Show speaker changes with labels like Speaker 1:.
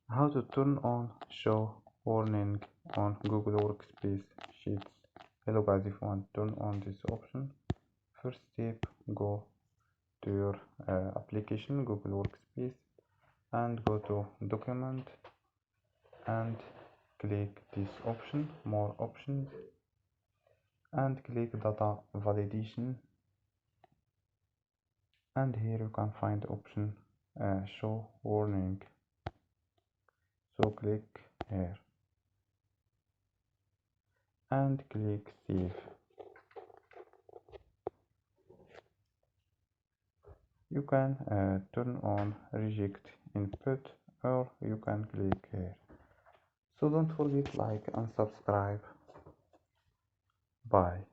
Speaker 1: How to turn on show warning on Google Workspace Sheets. Hello guys, if you want to turn on this option, first step, go to your application Google Workspace and go to document and click this option, more options, and click data validation, and here you can find the option show warning. So click here and click save. You can turn on reject input, or you can click here. So don't forget like and subscribe. Bye.